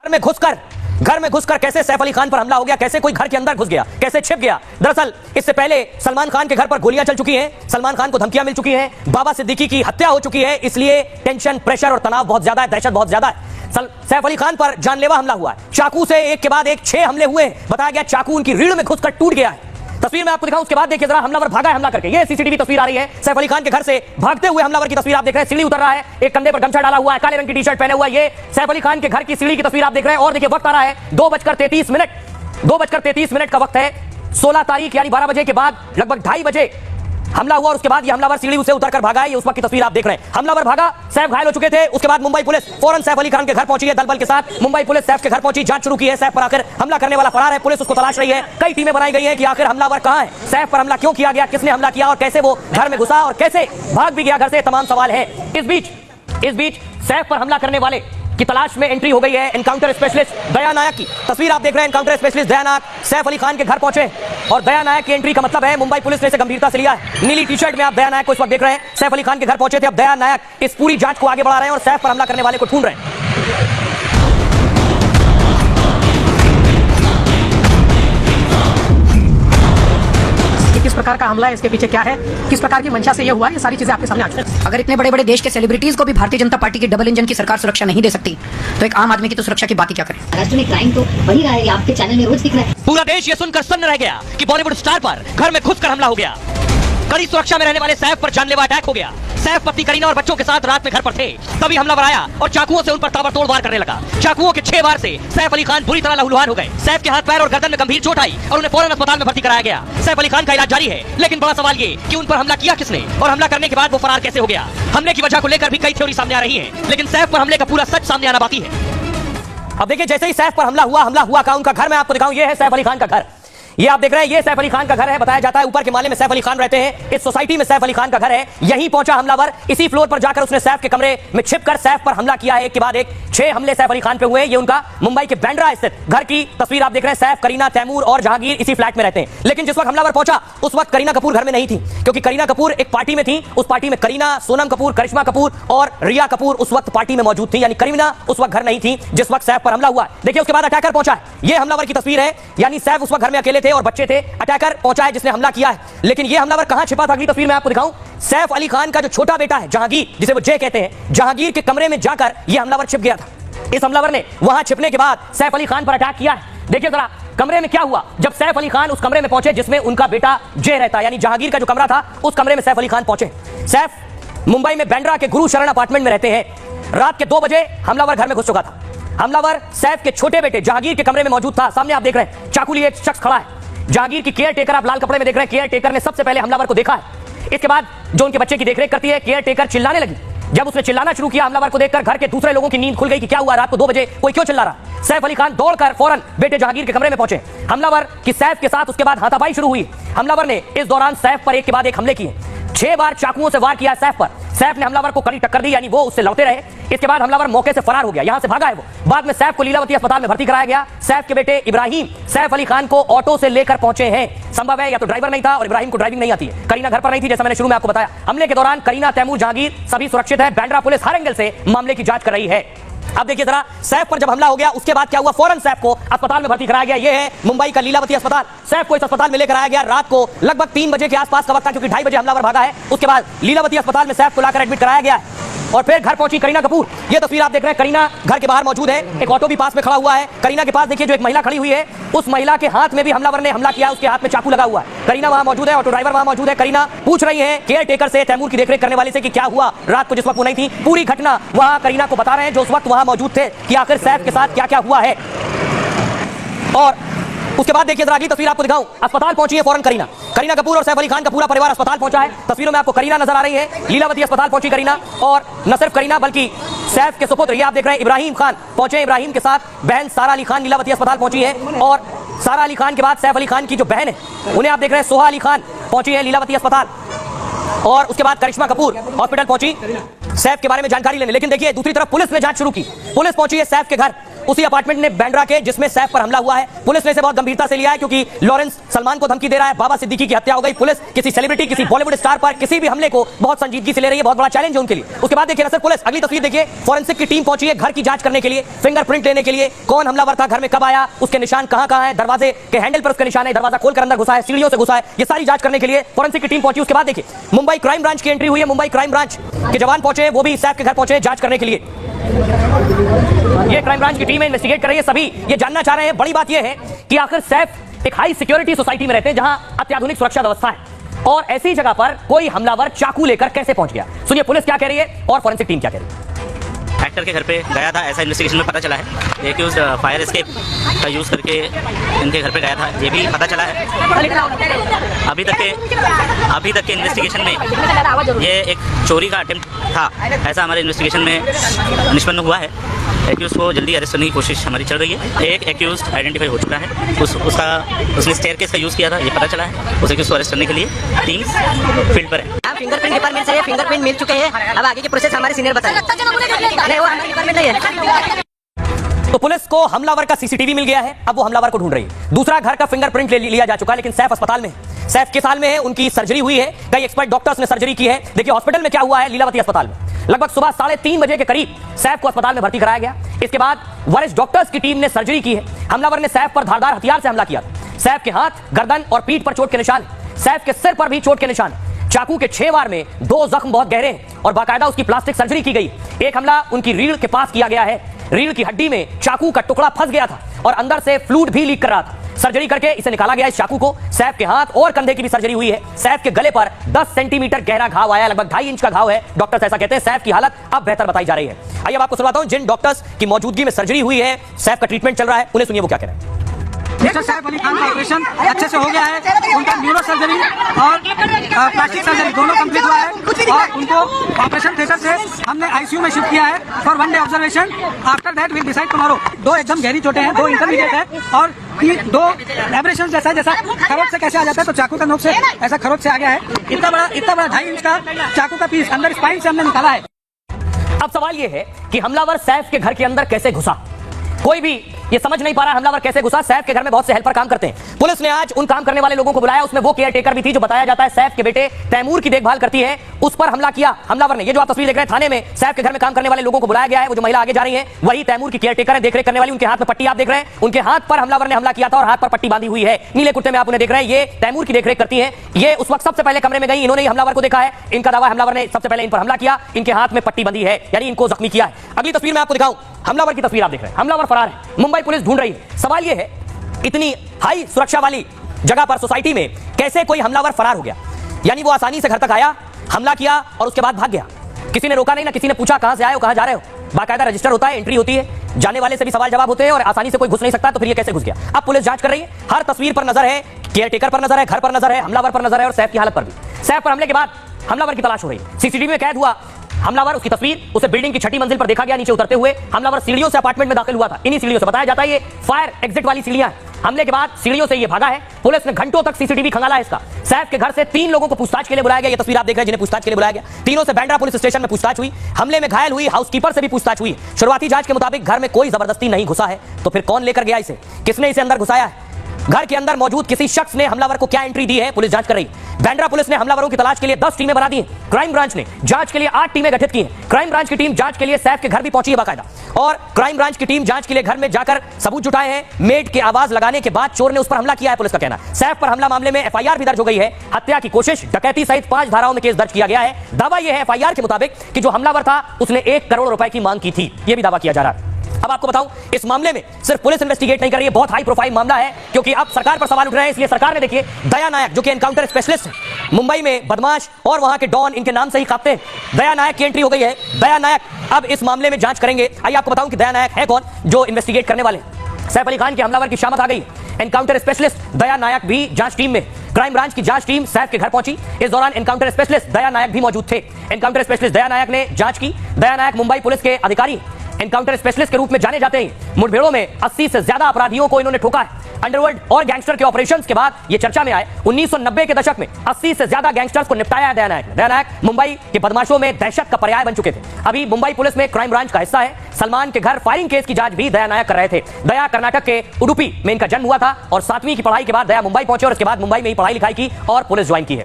घर में घुसकर कैसे सैफ अली खान पर हमला हो गया, कैसे कोई घर के अंदर घुस गया, कैसे छिप गया। दरअसल इससे पहले सलमान खान के घर पर गोलियां चल चुकी हैं, सलमान खान को धमकियां मिल चुकी हैं, बाबा सिद्दीकी की हत्या हो चुकी है, इसलिए टेंशन, प्रेशर और तनाव बहुत ज्यादा है, दहशत बहुत ज्यादा है। सैफ अली खान पर जानलेवा हमला हुआ है, चाकू से एक के बाद एक 6 हमले हुए हैं। बताया गया चाकू उनकी रीढ़ में घुसकर टूट गया है। तस्वीर में आपको दिखाऊं, उसके बाद देखिए जरा, हमलावर भागा है हमला करके। ये सीसीटीवी तस्वीर आ रही है, सैफ अली खान के घर से भागते हुए हमलावर की तस्वीर आप देख रहे हैं। सीढ़ी उतर रहा है, एक कंधे पर गमछा डाला हुआ है, काले रंग की टी-शर्ट पहने हुआ है। ये सैफ अली खान के घर की सीढ़ी की तस्वीर आप देख रहे हैं। और देखिए वक्त आ रहा है 2:33 मिनट का वक्त है। 16 तारीख यानी 12 बजे के बाद लगभग 2:30 बजे हमला हुआ और उसके बाद ये हमलावर सीढ़ी से उतरकर भागा है। ये उस वक्त की तस्वीर आप देख रहे हैं। हमलावर भागा, सैफ घायल हो चुके थे। उसके बाद मुंबई पुलिस फौरन सैफ अली खान के घर पहुंची है, दलबल के साथ मुंबई पुलिस सैफ के घर पहुंची, जांच शुरू की है। सैफ पर आकर हमला करने वाला फरार है, पुलिस उसको तलाश रही है। कई टीमें बनाई गई हैं कि आखिर हमलावर कहां है, सैफ पर हमला क्यों किया गया, किसने हमला किया और कैसे वो घर में घुसा और कैसे भाग भी गया घर से, तमाम सवाल है। इस बीच सैफ पर हमला करने वाले की तलाश में एंट्री हो गई है एनकाउंटर स्पेशलिस्ट दया नायक की। तस्वीर आप देख रहे हैं, एनकाउंटर स्पेशलिस्ट दया नायक सैफ अली खान के घर पहुंचे और दया नायक की एंट्री का मतलब है मुंबई पुलिस ने इसे गंभीरता से लिया है। नीली टी-शर्ट में आप दया नायक को इस वक्त देख रहे हैं, सैफ अली खान के घर पहुंचे थे। अब दया नायक इस पूरी जांच को आगे बढ़ा रहे हैं और सैफ पर हमला करने वाले को ढूंढ रहे हैं। किस प्रकार का हमला है, इसके पीछे क्या है, किस प्रकार की मंशा से ये हुआ, ये सारी चीजें आपके सामने आ चुकी हैं। अगर इतने बड़े बड़े देश के सेलिब्रिटीज को भी भारतीय जनता पार्टी की डबल इंजन की सरकार सुरक्षा नहीं दे सकती, तो एक आम आदमी की तो सुरक्षा की बात ही क्या करें। महाराष्ट्र में क्राइम तो बढ़ी रहा है, आपके चैनल में रोज दिख रहा है। पूरा देश ये सुनकर सन्न रह गया कि बॉलीवुड स्टार पर घर में घुसकर हमला हो गया। कड़ी सुरक्षा में रहने वाले सैफ पर जानलेवा अटैक हो गया। सैफ पत्नी करीना और बच्चों के साथ रात में घर पर थे, तभी हमलावर आया और चाकुओं से उन पर ताबड़तोड़ वार करने लगा। चाकुओं के 6 वार से सैफ अली खान बुरी तरह लहूलुहान हो गए। सैफ के हाथ, पैर और गर्दन में गंभीर चोट आई और उन्हें फौरन अस्पताल में भर्ती कराया गया। सैफ अली खान का इलाज जारी है, लेकिन बड़ा सवाल ये कि उन पर हमला किया किसने और हमला करने के बाद वो फरार कैसे हो गया। हमले की वजह को लेकर भी कई थ्योरी सामने आ रही है, लेकिन सैफ पर हमले का पूरा सच सामने आना बाकी है। अब देखिए, जैसे ही सैफ पर हमला हुआ का उनका घर मैं आपको दिखाऊं। ये है सैफ अली खान का घर, ये आप देख रहे हैं, ये सैफ अली खान का घर है। बताया जाता है ऊपर के माले में सैफ अली खान रहते हैं, इस सोसाइटी में सैफ अली खान का घर है। यहीं पहुंचा हमलावर, इसी फ्लोर पर जाकर उसने सैफ के कमरे में छिपकर सैफ पर हमला किया है। एक के बाद एक 6 हमले सैफ अली खान पे हुए। ये उनका मुंबई के बांद्रा स्थित घर की तस्वीर आप देख रहे हैं। सैफ, करीना, तैमूर और जहांगीर इसी फ्लैट में रहते हैं। लेकिन जिस वक्त हमलावर पहुंचा उस वक्त करीना कपूर घर में नहीं थी, क्योंकि करीना कपूर एक पार्टी में थी। उस पार्टी में करीना, सोनम कपूर, करिश्मा कपूर और रिया कपूर उस वक्त पार्टी में मौजूद थी, यानी करीना उस वक्त घर नहीं थी जिस वक्त सैफ पर हमला हुआ। देखिए उसके बाद अटैकर पहुंचा है, ये हमलावर की तस्वीर है, यानी सैफ उस वक्त घर में अकेले थे और बच्चे थे। अटैकर पहुंचा है जिसने हमला किया है, लेकिन यह हमलावर कहां छिपा था, अगली तस्वीर में आपको दिखाऊं। सैफ अली खान का जो छोटा बेटा है जहांगीर, जिसे वो जय कहते हैं, जहांगीर के कमरे में जाकर यह हमलावर छिप गया था। इस हमलावर ने वहां छिपने के बाद सैफ अली खान पर अटैक किया है। देखिए जरा कमरे में क्या हुआ। जब सैफ अली खान उस कमरे में पहुंचे जिसमें उनका बेटा जय रहता, यानी जहांगीर का जो कमरा था, उस कमरे में सैफ अली खान पहुंचे। सैफ मुंबई में बांद्रा के गुरु शरण अपार्टमेंट में रहते हैं। रात के 2 बजे हमलावर घर में घुस चुका था। हमलावर सैफ के छोटे बेटे जहांगीर के कमरे में मौजूद था। सामने आप देख रहे हैं, चाकू लिए एक शख्स खड़ा है। जहांगीर की केयर टेकर आप लाल कपड़े में देख रहे हैं, केयर टेकर ने सबसे पहले हमलावर को देखा है। इसके बाद जो उनके बच्चे की देखरेख करती है, केयर टेकर चिल्लाने लगी। जब उसने चिल्लाना शुरू किया, हमलावर को देखकर घर के दूसरे लोगों की नींद खुल गई कि क्या हुआ, रात को 2 बजे कोई क्यों चिल्ला रहा। सैफ अली खान दौड़कर फौरन बेटे जहांगीर के कमरे में पहुंचे। हमलावर की सैफ के साथ उसके बाद हाथापाई शुरू हुई। हमलावर ने इस दौरान सैफ पर एक के बाद एक हमले किए। 6 बार चाकुओं से वार किया सैफ पर। सैफ ने हमलावर को कड़ी टक्कर दी, यानी वो उससे लड़ते रहे। इसके बाद हमलावर मौके से फरार हो गया, यहां से भागा है वो। बाद में सैफ को लीलावती अस्पताल में भर्ती कराया गया। सैफ के बेटे इब्राहिम सैफ अली खान को ऑटो से लेकर पहुंचे हैं। संभव है या तो ड्राइवर नहीं था और इब्राहिम को ड्राइविंग नहीं आती है। करीना घर पर नहीं थी, जैसा मैंने शुरू में आपको बताया। हमले के दौरान करीना, तैमूर, जहांगीर सभी सुरक्षित है। बांद्रा पुलिस हर एंगल से मामले की जांच कर रही है। अब देखिए जरा, सैफ पर जब हमला हो गया उसके बाद क्या हुआ। फौरन सैफ को अस्पताल में भर्ती कराया गया। यह है मुंबई का लीलावती अस्पताल। सैफ को इस अस्पताल में लेकर आया गया। रात को लगभग 3 बजे के आसपास का वक्त था, क्योंकि 2:30 बजे हमलावर भागा है। उसके बाद लीलावती अस्पताल में सैफ को लाकर एडमिट कराया गया है और फिर घर पहुंची करीना कपूर। ये तस्वीर आप देख रहे हैं, करीना घर के बाहर मौजूद है। एक ऑटो भी पास में खड़ा हुआ है। करीना के पास देखिए जो एक महिला खड़ी हुई है, उस महिला के हाथ में भी हमलावर ने हमला किया। उसके हाथ में चाकू लगा हुआ है। करीना वहां मौजूद है, ऑटो ड्राइवर वहां मौजूद है। करीना पूछ रही है केयर टेकर से, तैमूर की देखरेख करने वाले से, कि क्या हुआ रात को जिस वक्त वो नहीं थी। पूरी घटना वहां करीना को बता रहे हैं जो उस वक्त वहां मौजूद थे, कि आखिर सैफ के साथ क्या क्या हुआ है। और उसके बाद देखिए जरा अगली तस्वीर आपको दिखाऊं। अस्पताल पहुंची है फौरन करीना कपूर और सैफ अली खान का पूरा परिवार अस्पताल पहुंचा है। तस्वीरों में आपको करीना नजर आ रही है। लीलावती अस्पताल पहुंची करीना, और न सिर्फ करीना बल्कि सैफ के सुपुत्र, ये आप देख रहे हैं, इब्राहिम खान पहुंचे। इब्राहिम के साथ बहन सारा अली खान लीलावती अस्पताल पहुंची है। और सारा अली खान के बाद सैफ अली खान की जो बहन है, उन्हें आप देख रहे हैं, सोहा अली खान पहुंची है लीलावती अस्पताल। और उसके बाद करिश्मा कपूर हॉस्पिटल पहुंची सैफ के बारे में जानकारी लेने। लेकिन देखिए दूसरी तरफ पुलिस ने जांच शुरू की। पुलिस पहुंची है सैफ के घर। उसी अपार्टमेंट में बैंड्रा के जिसमें सैफ पर हमला हुआ है। पुलिस ने इसे बहुत गंभीरता से लिया है क्योंकि लॉरेंस सलमान को धमकी दे रहा है, बाबा सिद्दीकी की हत्या हो गई। पुलिस किसी सेलिब्रिटी, किसी बॉलीवुड स्टार पर किसी भी हमले को बहुत संजीदगी से ले रही है, बहुत बड़ा चैलेंज है उनके लिए। उसके बाद देखिए पुलिस, अगली तस्वीर देखिए, फोरेंसिक की टीम पहुंची है घर की जांच करने के लिए, फिंगरप्रिंट लेने के लिए, कौन हमलावर था, घर में कब आया, उसके निशान कहां है, दरवाजे के हैंडल पर उसके निशान है, दरवाजा खोलकर अंदर घुसा है, सीढ़ियों से घुसा है, ये सारी जांच करने के लिए फोरेंसिक की टीम पहुंची। उसके बाद देखिए मुंबई क्राइम ब्रांच की एंट्री हुई है, मुंबई क्राइम ब्रांच के जवान पहुंचे, वो भी सैफ के घर पहुंचे जांच करने के लिए। ये क्राइम ब्रांच की टीम है, इन्वेस्टिगेट कर रही है। सभी ये जानना चाह रहे हैं, बड़ी बात यह है कि आखिर सैफ एक हाई सिक्योरिटी सोसाइटी में रहते हैं जहां अत्याधुनिक सुरक्षा व्यवस्था है, और ऐसी जगह पर कोई हमलावर चाकू लेकर कैसे पहुंच गया। सुनिए पुलिस क्या कह रही है और फोरेंसिक टीम क्या कह रही है। एक्टर के घर पे गया था, ऐसा इन्वेस्टिगेशन में पता चला है। एक्यूज फायर एस्केप का यूज़ करके इनके घर पे गया था, ये भी पता चला है। अभी तक के इन्वेस्टिगेशन में ये एक चोरी का अटेम्प्ट था, ऐसा हमारे इन्वेस्टिगेशन में निष्पन्न हुआ है। एक्यूज को जल्दी अरेस्ट करने की कोशिश हमारी चल रही है। एक एक्यूज आइडेंटिफाई हो चुका है, उसने स्टेयरकेस का यूज़ किया था, ये पता चला है। उस एक्यूज को अरेस्ट करने के लिए टीम्स फील्ड पर है। फिंगरप्रिंट डिपार्टमेंट से फिंगरप्रिंट मिल चुके हैं, अब आगे की प्रोसेस हमारे सीनियर बताएंगे। नहीं, वो हमारे डिपार्टमेंट नहीं है। तो पुलिस को हमलावर का सीसीटीवी मिल गया है, अब वो हमलावर को ढूंढ रही है। दूसरा, घर का फिंगरप्रिंट ले लिया जा चुका है, लेकिन सैफ अस्पताल में है। सैफ किस हाल में है, उनकी सर्जरी हुई है, कई एक्सपर्ट डॉक्टर्स ने सर्जरी की है। देखिए हॉस्पिटल में क्या हुआ है, लीलावती अस्पताल में लगभग सुबह 3:30 बजे के करीब सैफ को अस्पताल में भर्ती कराया गया। इसके बाद वरिष्ठ डॉक्टर्स की टीम ने सर्जरी की है। हमलावर ने सैफ पर धारदार हथियार से हमला किया। सैफ के हाथ, गर्दन और पीठ पर चोट के निशान, सैफ के सिर पर भी चोट के निशान, चाकू के 6 वार में 2 जख्म बहुत गहरे हैं और बाकायदा उसकी प्लास्टिक सर्जरी की गई। एक हमला उनकी रीढ़ के पास किया गया है, रीढ़ की हड्डी में चाकू का टुकड़ा फंस गया था और अंदर से फ्लूइड भी लीक कर रहा था। सर्जरी करके इसे निकाला गया इस चाकू को। सैफ के हाथ और कंधे की भी सर्जरी हुई है। सैफ के गले पर 10 सेंटीमीटर गहरा घाव आया, लगभग 2.5 इंच का घाव है। डॉक्टर्स ऐसा कहते हैं। सैफ की हालत अब बेहतर बताई जा रही है। आइए अब आपको सुनाता हूं जिन डॉक्टर्स की मौजूदगी में सर्जरी हुई है, सैफ का ट्रीटमेंट चल रहा है, उन्हें सुनिए वो क्या कह रहे हैं। मिस्टर सैफ अली खान का ऑपरेशन अच्छे से हो गया है। उनका न्यूरो सर्जरी और प्लास्टिक सर्जरी दोनों कंप्लीट हुआ है और उनको ऑपरेशन थिएटर से हमने आईसीयू में शिफ्ट किया है for 1 day observation. After that will decide tomorrow. 2 एकदम गहरी चोटें हैं, 2 इंटरमीडिएट है और 2 एब्रेशन जैसा खरोट से कैसे आ जाता है, तो चाकू का नोक से ऐसा खरोट से आ गया है। इतना बड़ा 2.5 इंच का चाकू का पीस अंदर स्पाइन से हमने निकाला है। अब सवाल यह है कि हमलावर सैफ के घर के अंदर कैसे घुसा। कोई भी ये समझ नहीं पा रहा हमलावर कैसे घुसा। सैफ के घर में बहुत से हेल्पर काम करते हैं। पुलिस ने आज उन काम करने वाले लोगों को बुलाया, उसमें वो केयर टेकर भी थी जो बताया जाता है सैफ के बेटे तैमूर की देखभाल करती है, उस पर हमला किया हमलावर ने। ये जो आप तस्वीर देख रहे हैं, थाने में सैफ के घर में काम करने वाले लोगों को बुलाया गया है। वो जो महिला आगे जा रही है वही तैमूर की केयर टेकर है, देखरेख करने वाली। उनके हाथ में पट्टी आप देख रहे हैं, उनके हाथ पर हमलावर ने हमला किया था और हाथ पर पट्टी बांधी हुई है। नीले कुर्ते में आप उन्हें देख रहे हैं, ये तैमूर की देखरेख करती है। ये उस वक्त सबसे पहले कमरे में गई, इन्होंने हमलावर को देखा है। इनका दावा हमलावर ने सबसे पहले इन पर हमला किया, इनके हाथ में पट्टी बंधी है, यानी इनको जख्मी किया है। अगली तस्वीर में आपको दिखाऊं, हमलावर की तस्वीर आप देख रहे हैं। हमलावर फरार है, मुंबई पुलिस ढूंढ रही है। सवाल यह है, इतनी हाई सुरक्षा वाली जगह पर, सोसाइटी में कैसे कोई हमलावर फरार हो गया। यानी वो आसानी से घर तक आया, हमला किया और उसके बाद भाग गया। किसी ने रोका नहीं, ना किसी ने पूछा कहां से आए हो, कहां जा रहे हो। बाकायदा रजिस्टर होता है, एंट्री होती है, जाने वाले से भी सवाल जवाब होते हैं और आसानी से कोई घुस नहीं सकता। तो फिर ये कैसे घुस गया। अब पुलिस जांच कर रही है, हर तस्वीर पर नजर है, केयर टेकर पर नजर है, घर पर नजर है, हमलावर पर नजर है और सैफ की हालत पर भी। सैफ पर हमले के बाद हमलावर की तलाश हो रही है। सीसीटीवी में कैद हुआ हमलावर, उसकी तस्वीर, उसे बिल्डिंग की 6ठी मंजिल पर देखा गया नीचे उतरते हुए। हमलावर सीढ़ियों से अपार्टमेंट में दाखिल हुआ था। इन्हीं सीढ़ियों से, बताया जाता है ये फायर एग्जिट वाली सीढ़ियां हैं। हमले के बाद सीढ़ियों से ये भागा है। पुलिस ने घंटों तक सीसीटीवी खंगाला है इसका। सैफ के घर से 3 लोगों को पूछताछ के लिए बुलाया गया। ये तस्वीर आप देख रहे हैं जिन्हें पूछताछ के लिए बुलाया गया। तीनों से बैंड्रा पुलिस स्टेशन में पूछताछ हुई। हमले में घायल हुई हाउसकीपर से भी पूछताछ हुई। शुरुआती जांच के मुताबिक घर में कोई जबरदस्ती नहीं घुसा है, तो फिर कौन लेकर गया इसे, किसने इसे अंदर घुसाया है। घर के अंदर मौजूद किसी शख्स ने हमलावर को क्या एंट्री दी है, पुलिस जांच कर रही है। बैंड्रा पुलिस ने हमलावरों की तलाश के लिए 10 टीमें बना दी हैं। क्राइम ब्रांच ने जांच के लिए 8 टीमें गठित की हैं। क्राइम ब्रांच की टीम जांच के लिए सैफ के घर भी पहुंची है बाकायदा, और क्राइम ब्रांच की टीम जांच के लिए घर में जाकर सबूत जुटाए हैं। मेड की आवाज लगाने के बाद चोर ने उस पर हमला किया है, पुलिस का कहना है। सैफ पर हमला मामले में एफआईआर भी दर्ज हो गई है। हत्या की कोशिश, डकैती सहित 5 धाराओं में केस दर्ज किया गया है। दावा यह है एफआईआर के मुताबिक कि जो हमलावर था उसने 1 करोड़ रुपए की मांग की थी, यह भी दावा किया जा रहा है। अब आपको बताऊं, इस मामले में सिर्फ पुलिस इन्वेस्टिगेट नहीं कर रही है, बहुत हाई प्रोफाइल मामला है, क्योंकि अब सरकार पर सवाल उठ रहे हैं। इसलिए सरकार ने, देखिए, दया नायक जो कि एनकाउंटर स्पेशलिस्ट है, मुंबई में बदमाश और वहां के डॉन, इनके नाम से ही कांपते हैं, दया नायक की एंट्री हो गई है। दया नायक अब इस मामले में जांच करेंगे। आइए आपको बताऊं कि दया नायक है कौन जो इन्वेस्टिगेट करने वाले। सैफ अली खान के हमलावर की शामत आ गई। एनकाउंटर स्पेशलिस्ट दया नायक भी जांच टीम में। क्राइम ब्रांच की जांच टीम सैफ के घर पहुंची। इस दौरान एनकाउंटर स्पेशलिस्ट दया नायक भी मौजूद थे। एनकाउंटर स्पेशलिस्ट दया नायक ने जांच की। दया नायक मुंबई पुलिस के अधिकारी, एनकाउंटर स्पेशलिस्ट के रूप में जाने जाते हैं। मुठभेड़ों में 80 से ज्यादा अपराधियों को इन्होंने ठोका है। अंडरवर्ल्ड और गैंगस्टर के ऑपरेशंस के बाद ये चर्चा में आए। 1990 के दशक में 80 से ज्यादा गैंगस्टर्स को निपटाया है दया नायक। दया नायक मुंबई के बदमाशों में दहशत का पर्याय बन चुके थे। अभी मुंबई पुलिस में क्राइम ब्रांच का हिस्सा है। सलमान के घर फायरिंग केस की जांच भी दया नायक कर रहे थे। दया कर्नाटक के उडुपी में इनका जन्म हुआ था और 7वीं की पढ़ाई के बाद दया मुंबई पहुंचे और उसके बाद मुंबई में ही पढ़ाई लिखाई की और पुलिस ज्वाइन की है।